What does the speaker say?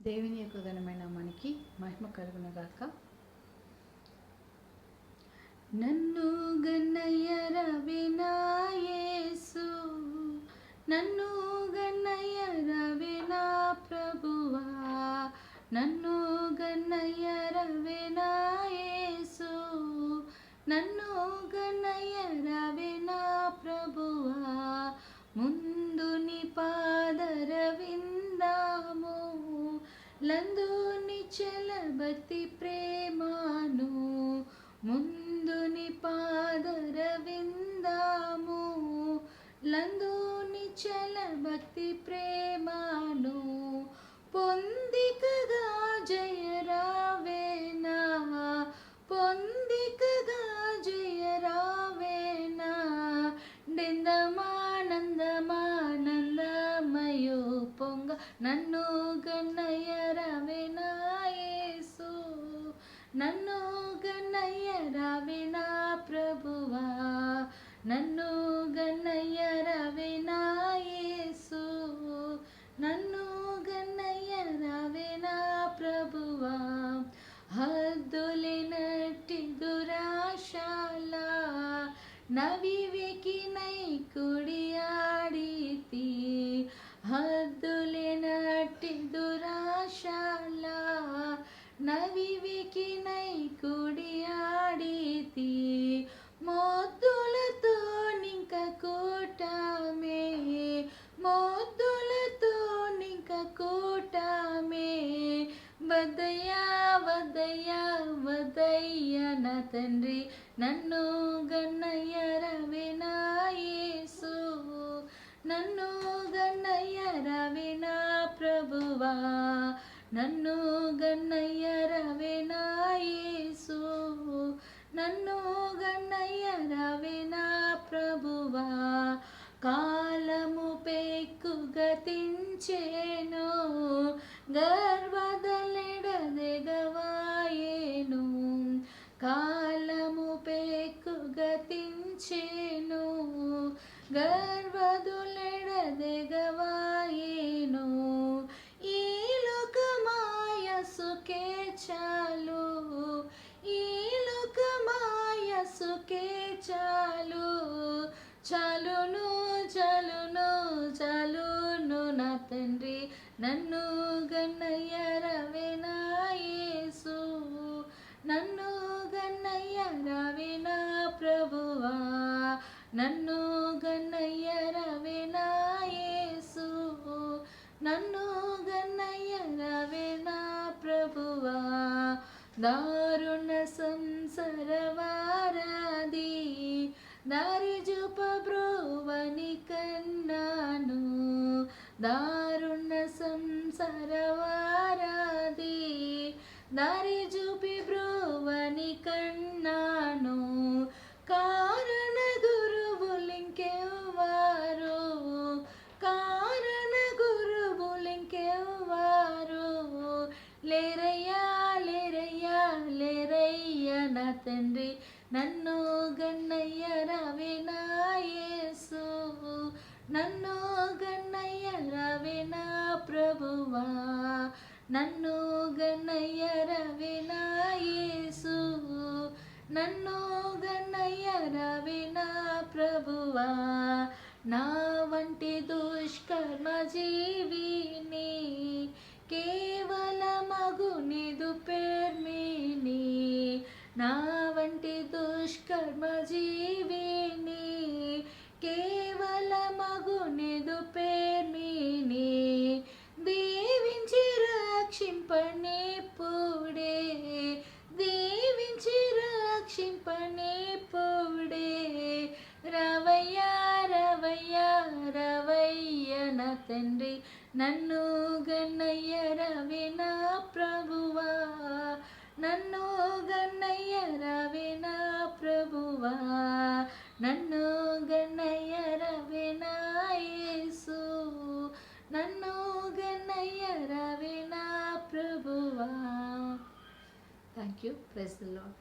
దేవుని యొక్క ఘనమైన నామానికి మహిమ కలుగునుగాక. నన్ను గన్నయ్యరవినా యేసు, నన్ను గన్నయ్యరవినా ప్రభువా, నన్ను గన్నయ్యరవినా యేసు, నన్ను గన్నయ్యరవినా ప్రభువా, ముందు నీ పాదర విందాము, లందుని చల భక్తి ప్రేమాను, ముందు నీ పాదర విందాము, లందుని చల భక్తి ప్రేమాను, పొందికగా జయరావేనా, పొందికగా జయరావేనా, నందమానందమానందమయో పొంగ నన్ను గన్నయ్యరవినా యేసు, నన్ను గన్నయ్యరవినా ప్రభువా, నన్ను గన్నయ్యరవినా యేసు, నన్ను గన్నయ్యరవినా ప్రభువా, హద్దులేనట్టి దురాశాల నవివేకినై కుడియాడితి, హద్దులేనట్టి దురాశాల నవివేకినై కుడియాడితి, మొద్దులతో నింక కూటమే, మొద్దులతో నింక కూటమే, వదయ్యా వదయ్యా వదయ్యా నా తండ్రి, నన్ను గన్నయ్యరవినా యేసు, నన్ను గన్నయ్యరవినా ప్రభువా, నన్ను గన్నయ్యరవినా యేసు, నన్ను గన్నయ్యరవినా ప్రభువా, కాలము పెక్కు గతించేను, గర్వదలెడదెగవాయేను, కాలము పెక్కు గతించేను, గర్వదులెడదెగవాయేను, ఈ లోకమాయసుకే చాలు, ఈ లోకమాయసుకే చాలు, చాలును చాలును చాలును నా తండ్రి, నన్ను గన్నయ్యరవినా యేసు, నన్ను గన్నయ్యరవినా ప్రభువా, నన్ను గన్నయ్యరవినా యేసు, నన్ను గన్నయ్యరవినా ప్రభువా, దారుణ సంసరవారాది దారి చూపబ్రోవని కన్నాను, దారుణ సంసరవారాది దారి చూపి బ్రోవని కన్నాను, కారణ గురువులింకెవ్వారు, కారణ గురువులింకెవ్వారు లేరయ్యా లేరయ్యా లేరయ్యా నా తండ్రి, నన్ను గన్నయ్యరవినా యేసు, నన్ను గన్నయ్యరవినా ప్రభువా, నన్ను గన్నయ్యరవినా యేసు, నన్ను గన్నయ్యరవినా ప్రభువా, నా వంటి దుష్కర్మ జీవిని కేవలమగునిదు పేర్మిని, నా వంటి దుష్కర్మ జీవిని కేవలమగునిదు పేర్మిని, దీవించి రక్షింపనిప్పుడే, దీవించి రక్షింపనిప్పుడే, రవయ్యా రవయ్యా రవయ్యా నా తండ్రి, నన్ను గన్నయ్యరవినా ప్రభువా, నన్ను గన్నయ్యరవినా ప్రభువా, నన్ను గన్నయ్యరవినా యేసు, నన్ను గన్నయ్యరవినా ప్రభువా. Thank you. Praise the lord.